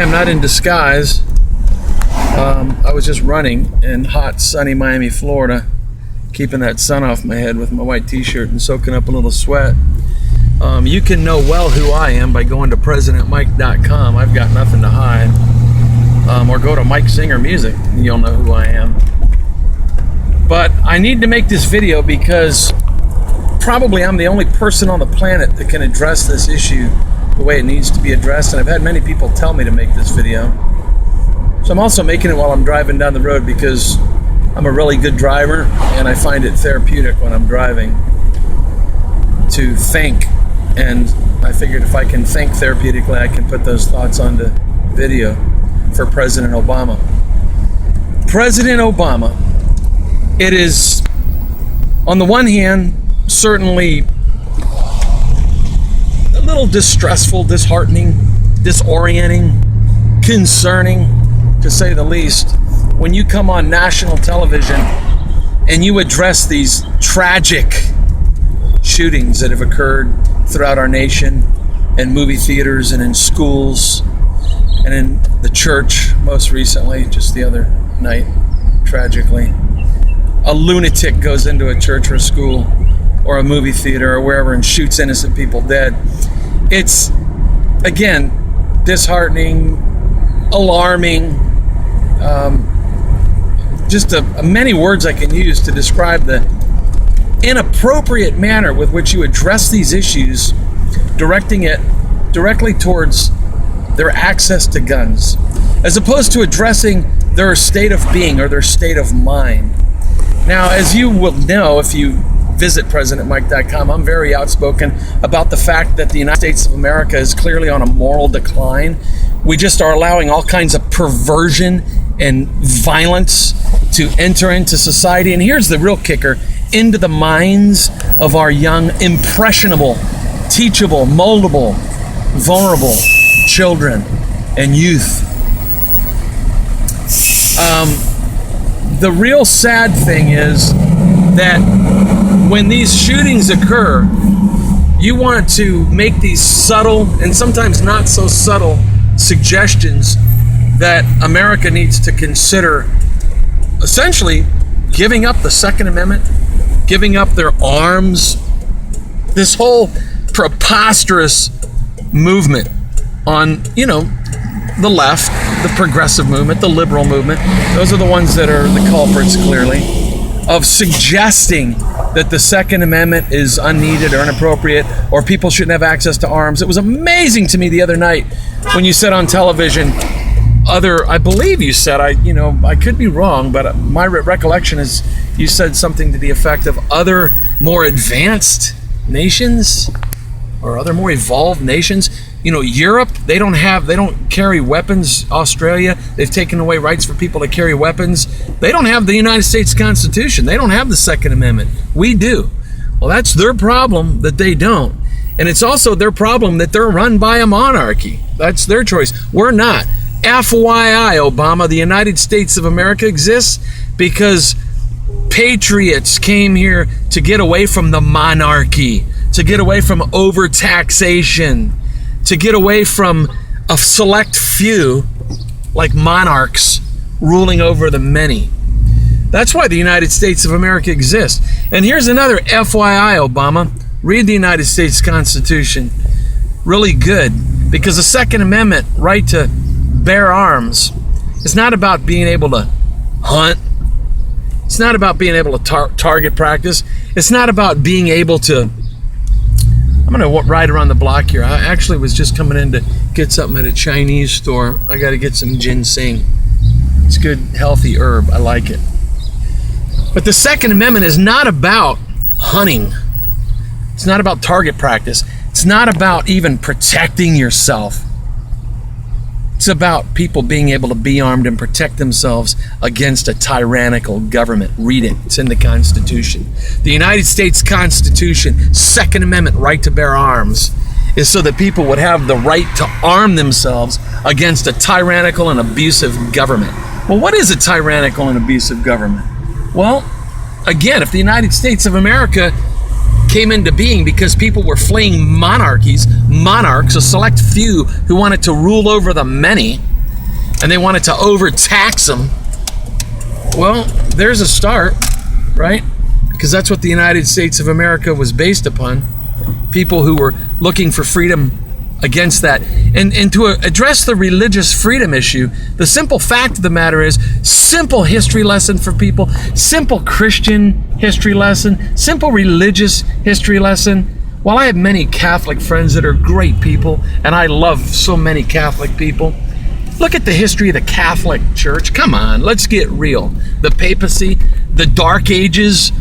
I'm not in disguise. I was just running in hot, sunny Miami, Florida, keeping that sun off my head with my white t-shirt and soaking up a little sweat. You can know well who I am by going to PresidentMike.com. I've got nothing to hide. Or go to Mike Singer Music and you'll know who I am. But I need to make this video because probably I'm the only person on the planet that can address this issue the way it needs to be addressed, and I've had many people tell me to make this video. So I'm also making it while I'm driving down the road because I'm a really good driver and I find it therapeutic when I'm driving to think, and I figured if I can think therapeutically, I can put those thoughts onto video for President Obama. President Obama, it is, on the one hand, certainly a little distressful, disheartening, disorienting, concerning, to say the least, when you come on national television and you address these tragic shootings that have occurred throughout our nation, in movie theaters and in schools and in the church, most recently, just the other night, tragically. A lunatic goes into a church or a school or a movie theater or wherever and shoots innocent people dead. It's, again, disheartening, alarming, just many words I can use to describe the inappropriate manner with which you address these issues, directing it directly towards their access to guns, as opposed to addressing their state of being or their state of mind. Now, as you will know if you visit PresidentMike.com, I'm very outspoken about the fact that the United States of America is clearly on a moral decline. We just are allowing all kinds of perversion and violence to enter into society. And here's the real kicker: into the minds of our young, impressionable, teachable, moldable, vulnerable children and youth. The real sad thing is that when these shootings occur, you want to make these subtle and sometimes not so subtle suggestions that America needs to consider essentially giving up the Second Amendment, giving up their arms, this whole preposterous movement on, the left, the progressive movement, the liberal movement. Those are the ones that are the culprits, clearly, of suggesting that the Second Amendment is unneeded or inappropriate, or people shouldn't have access to arms. It was amazing to me the other night when you said on television, I believe you said, I could be wrong, but my recollection is you said something to the effect of other more advanced nations or other more evolved nations. Europe, they don't carry weapons. Australia, they've taken away rights for people to carry weapons. They don't have the United States Constitution. They don't have the Second Amendment. We do. Well, that's their problem that they don't. And it's also their problem that they're run by a monarchy. That's their choice. We're not. FYI, Obama, the United States of America exists because patriots came here to get away from the monarchy, to get away from overtaxation, to get away from a select few, like monarchs, ruling over the many. That's why the United States of America exists. And here's another FYI, Obama. Read the United States Constitution. Really good. Because the Second Amendment, right to bear arms, is not about being able to hunt. It's not about being able to target practice. It's not about being able to... I'm going to ride around the block here. I actually was just coming in to get something at a Chinese store. I got to get some ginseng. It's good, healthy herb. I like it. But the Second Amendment is not about hunting. It's not about target practice. It's not about even protecting yourself. It's about people being able to be armed and protect themselves against a tyrannical government. Read it. It's in the Constitution. The United States Constitution, Second Amendment, right to bear arms, is so that people would have the right to arm themselves against a tyrannical and abusive government. Well, what is a tyrannical and abusive government? Well, again, if the United States of America came into being because people were fleeing monarchs, a select few who wanted to rule over the many, and they wanted to overtax them. Well, there's a start, right? Because that's what the United States of America was based upon. People who were looking for freedom against that. And to address the religious freedom issue, the simple fact of the matter is, simple history lesson for people, simple Christian history lesson, simple religious history lesson. While I have many Catholic friends that are great people, and I love so many Catholic people, look at the history of the Catholic Church. Come on, let's get real. The papacy, the Dark Ages,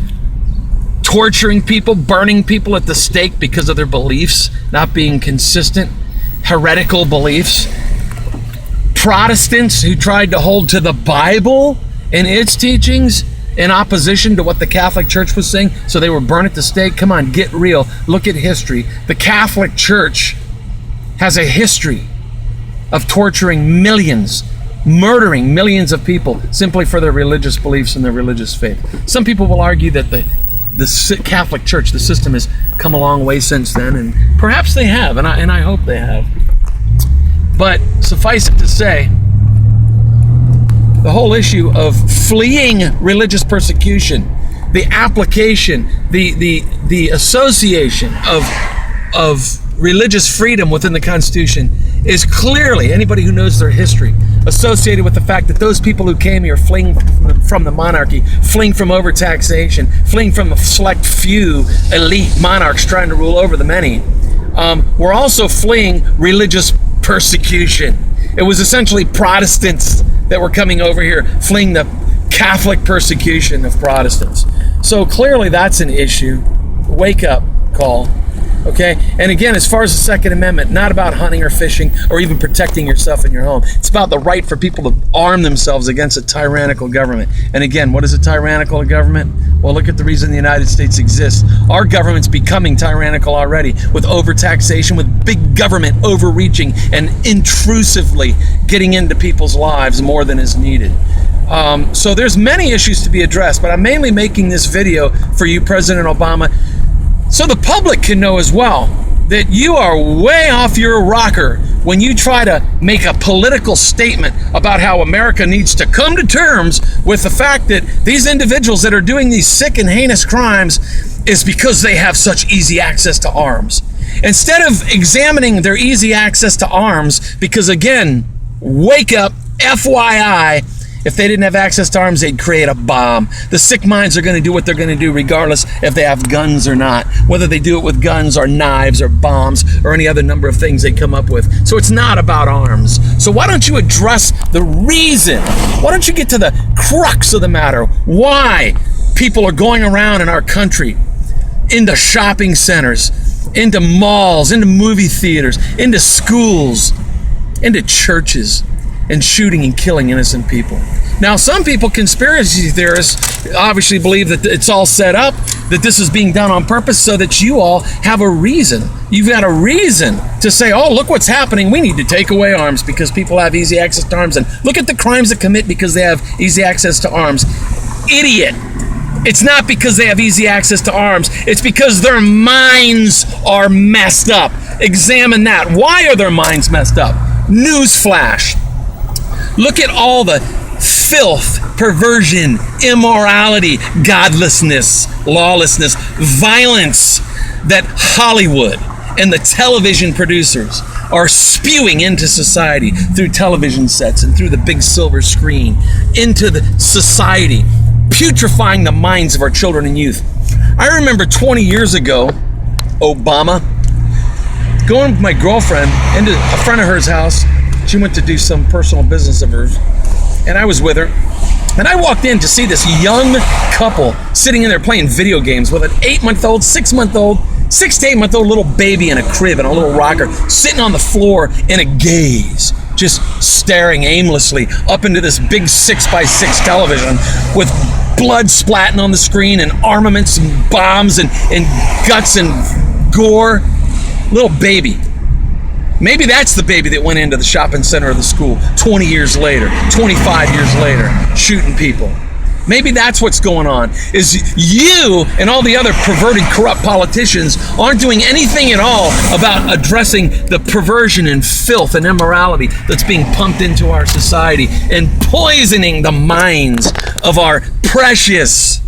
torturing people, burning people at the stake because of their beliefs, not being consistent, heretical beliefs. Protestants who tried to hold to the Bible and its teachings in opposition to what the Catholic Church was saying, so they were burned at the stake. Come on, get real. Look at history. The Catholic Church has a history of torturing millions, murdering millions of people simply for their religious beliefs and their religious faith. Some people will argue that the Catholic Church, the system, has come a long way since then, and perhaps they have, and I hope they have. But suffice it to say, the whole issue of fleeing religious persecution, the application, the association of religious freedom within the Constitution is clearly, anybody who knows their history, associated with the fact that those people who came here fleeing from the monarchy, fleeing from overtaxation, fleeing from a select few elite monarchs trying to rule over the many, were also fleeing religious persecution. It was essentially Protestants that were coming over here, fleeing the Catholic persecution of Protestants. So clearly that's an issue. Wake up call. Okay? And again, as far as the Second Amendment, not about hunting or fishing or even protecting yourself in your home. It's about the right for people to arm themselves against a tyrannical government. And again, what is a tyrannical government? Well, look at the reason the United States exists. Our government's becoming tyrannical already, with overtaxation, with big government overreaching and intrusively getting into people's lives more than is needed. So there's many issues to be addressed, but I'm mainly making this video for you, President Obama, so the public can know as well that you are way off your rocker when you try to make a political statement about how America needs to come to terms with the fact that these individuals that are doing these sick and heinous crimes is because they have such easy access to arms. Instead of examining their easy access to arms, because again, wake up, FYI, if they didn't have access to arms, they'd create a bomb. The sick minds are going to do what they're going to do regardless if they have guns or not, whether they do it with guns or knives or bombs or any other number of things they come up with. So it's not about arms. So why don't you address the reason? Why don't you get to the crux of the matter? Why people are going around in our country into shopping centers, into malls, into movie theaters, into schools, into churches, and shooting and killing innocent people. Now, some people, conspiracy theorists, obviously believe that it's all set up, that this is being done on purpose so that you all have a reason. You've got a reason to say, oh, look what's happening. We need to take away arms because people have easy access to arms. And look at the crimes they commit because they have easy access to arms. Idiot. It's not because they have easy access to arms. It's because their minds are messed up. Examine that. Why are their minds messed up? Newsflash. Look at all the filth, perversion, immorality, godlessness, lawlessness, violence that Hollywood and the television producers are spewing into society through television sets and through the big silver screen, into the society, putrefying the minds of our children and youth. I remember 20 years ago, Obama, going with my girlfriend into a friend of hers house. She went to do some personal business of hers, and I was with her. And I walked in to see this young couple sitting in there playing video games with an 8-month-old, 6-month-old, 6 to 8-month-old little baby in a crib and a little rocker, sitting on the floor in a gaze, just staring aimlessly up into this big 6x6 television with blood splatting on the screen and armaments and bombs and guts and gore. Little baby. Maybe that's the baby that went into the shopping center of the school 20 years later, 25 years later, shooting people. Maybe that's what's going on, is you and all the other perverted, corrupt politicians aren't doing anything at all about addressing the perversion and filth and immorality that's being pumped into our society and poisoning the minds of our precious,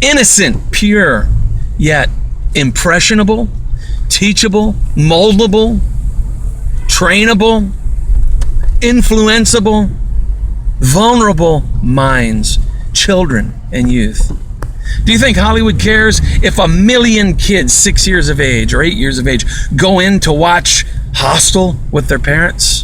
innocent, pure, yet impressionable, teachable, moldable, trainable, influenceable, vulnerable minds, children and youth. Do you think Hollywood cares if 1 million kids 6 years of age or 8 years of age go in to watch Hostel with their parents?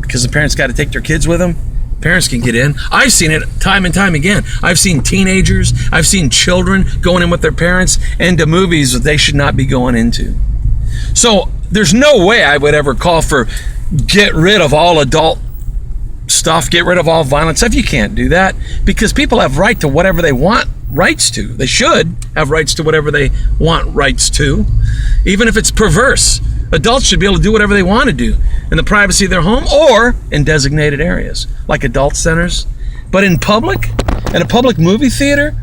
Because the parents got to take their kids with them. Parents can get in. I've seen it time and time again. I've seen teenagers, I've seen children going in with their parents into movies that they should not be going into. So there's no way I would ever call for get rid of all adult stuff, get rid of all violent stuff. You can't do that, because people have right to whatever they want rights to. They should have rights to whatever they want rights to, even if it's perverse. Adults should be able to do whatever they want to do in the privacy of their home or in designated areas like adult centers. But in public, in a public movie theater,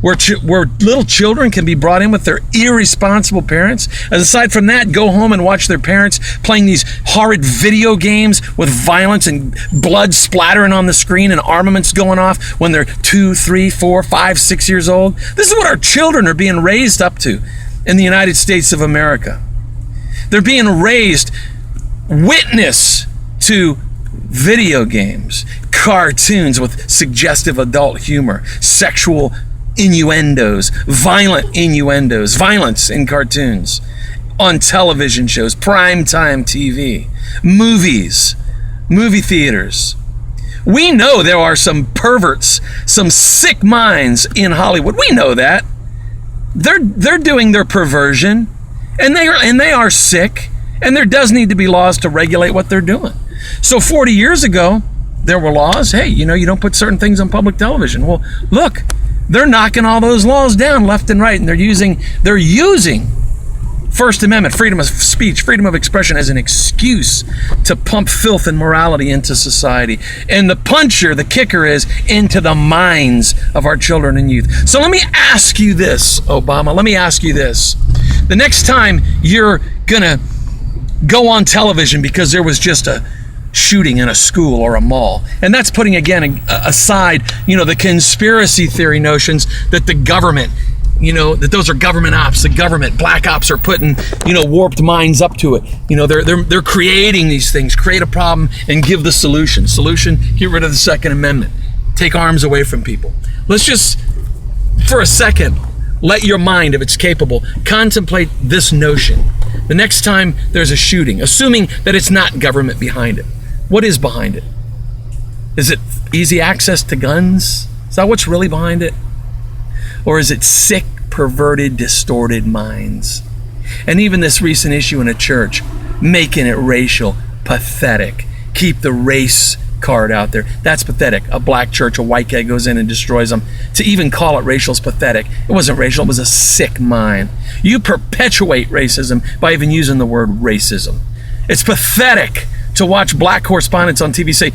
where little children can be brought in with their irresponsible parents. And aside from that, go home and watch their parents playing these horrid video games with violence and blood splattering on the screen and armaments going off when they're 2, 3, 4, 5, 6 years old. This is what our children are being raised up to in the United States of America. They're being raised witness to video games, cartoons with suggestive adult humor, sexual innuendos, violent innuendos, violence in cartoons, on television shows, primetime TV, movies, movie theaters. We know there are some perverts, some sick minds in Hollywood. We know that. They're doing their perversion, and they are sick, and there does need to be laws to regulate what they're doing. So 40 years ago, there were laws. Hey, you don't put certain things on public television. Well, look, they're knocking all those laws down left and right, and they're using First Amendment, freedom of speech, freedom of expression as an excuse to pump filth and morality into society. And the kicker is into the minds of our children and youth. So let me ask you this, Obama, let me ask you this. The next time you're gonna go on television because there was just a shooting in a school or a mall, and that's putting again aside the conspiracy theory notions that the government, that those are government ops, the government, black ops are putting warped minds up to it. They're creating these things, create a problem and give the solution, get rid of the Second Amendment, take arms away from people. Let's just for a second let your mind, if it's capable, contemplate this notion. The next time there's a shooting, assuming that it's not government behind it, what is behind it? Is it easy access to guns? Is that what's really behind it? Or is it sick, perverted, distorted minds? And even this recent issue in a church, making it racial, pathetic. Keep the race card out there. That's pathetic. A black church, a white guy goes in and destroys them. To even call it racial is pathetic. It wasn't racial, it was a sick mind. You perpetuate racism by even using the word racism. It's pathetic to watch black correspondents on TV say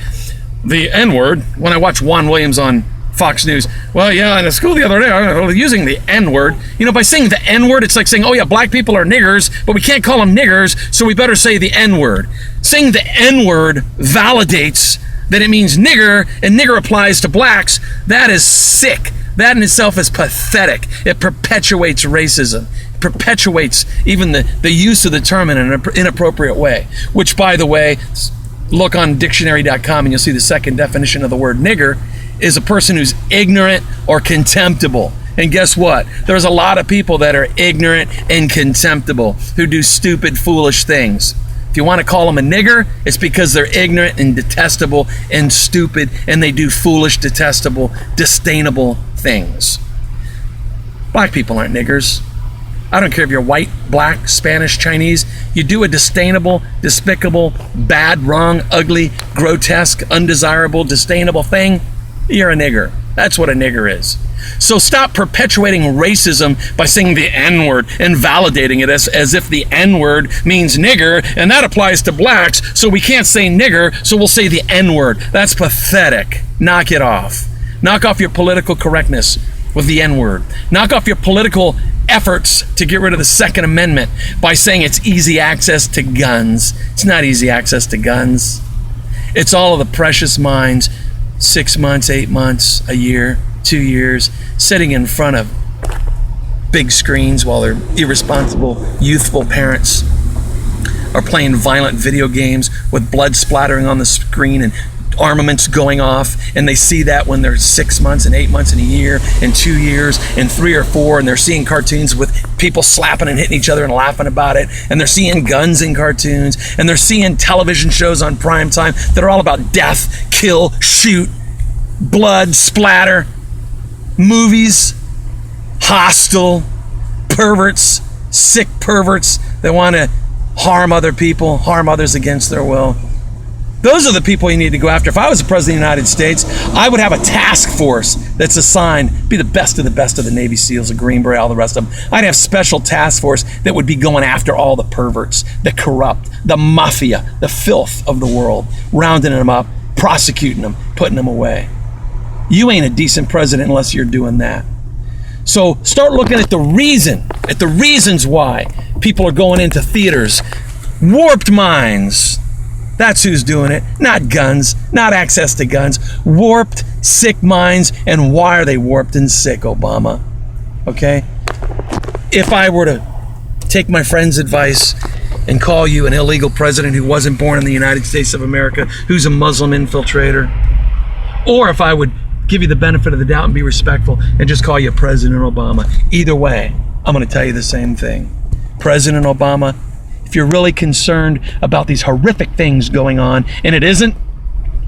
the N-word when I watch Juan Williams on Fox News. Well, yeah, in a school the other day, I was using the N-word. By saying the N-word, it's like saying, oh yeah, black people are niggers, but we can't call them niggers, so we better say the N-word. Saying the N-word validates that it means nigger, and nigger applies to blacks. That is sick. That in itself is pathetic. It perpetuates racism. It perpetuates even the use of the term in an inappropriate way, which, by the way, look on dictionary.com and you'll see the second definition of the word nigger is a person who's ignorant or contemptible. And guess what? There's a lot of people that are ignorant and contemptible who do stupid, foolish things. If you want to call them a nigger, it's because they're ignorant and detestable and stupid, and they do foolish, detestable, disdainable things. Black people aren't niggers. I don't care if you're white, black, Spanish, Chinese. You do a disdainable, despicable, bad, wrong, ugly, grotesque, undesirable, disdainable thing, you're a nigger. That's what a nigger is. So stop perpetuating racism by saying the N-word and validating it as if the N-word means nigger, and that applies to blacks, so we can't say nigger, so we'll say the N-word. That's pathetic. Knock it off. Knock off your political correctness with the N-word. Knock off your political efforts to get rid of the Second Amendment by saying it's easy access to guns. It's not easy access to guns. It's all of the precious minds, 6 months, 8 months, a year, 2 years, sitting in front of big screens while their irresponsible, youthful parents are playing violent video games with blood splattering on the screen and armaments going off, and they see that when they're 6 months and 8 months and a year and 2 years and 3 or 4, and they're seeing cartoons with people slapping and hitting each other and laughing about it, and they're seeing guns in cartoons, and they're seeing television shows on prime time that are all about death, kill, shoot, blood, splatter, movies, hostile, perverts, sick perverts that want to harm other people, harm others against their will. Those are the people you need to go after. If I was the President of the United States, I would have a task force that's assigned, be the best of the Navy SEALs, the Green Beret, all the rest of them. I'd have special task force that would be going after all the perverts, the corrupt, the mafia, the filth of the world, rounding them up, prosecuting them, putting them away. You ain't a decent president unless you're doing that. So start looking at the reasons why people are going into theaters. Warped minds. That's who's doing it. Not guns, not access to guns. Warped, sick minds. And why are they warped and sick, Obama? Okay? If I were to take my friend's advice and call you an illegal president who wasn't born in the United States of America, who's a Muslim infiltrator, or if I would give you the benefit of the doubt and be respectful and just call you President Obama, either way, I'm going to tell you the same thing. President Obama, if you're really concerned about these horrific things going on, and it isn't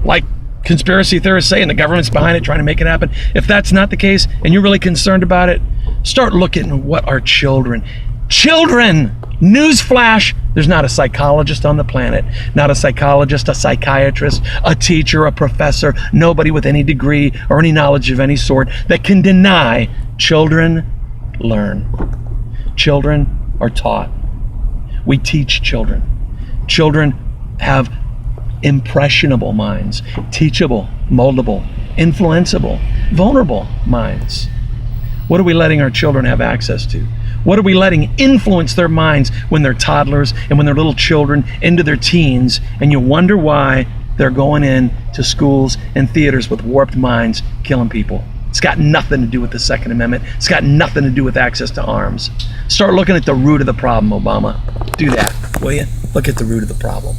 like conspiracy theorists say and the government's behind it trying to make it happen, if that's not the case and you're really concerned about it, start looking at what our children, newsflash, there's not a psychologist on the planet, not a psychologist, a psychiatrist, a teacher, a professor, nobody with any degree or any knowledge of any sort that can deny children learn. Children are taught. We teach children. Children have impressionable minds, teachable, moldable, influenceable, vulnerable minds. What are we letting our children have access to? What are we letting influence their minds when they're toddlers and when they're little children into their teens? And you wonder why they're going in to schools and theaters with warped minds, killing people. It's got nothing to do with the Second Amendment. It's got nothing to do with access to arms. Start looking at the root of the problem, Obama. Do that, will you? Look at the root of the problem.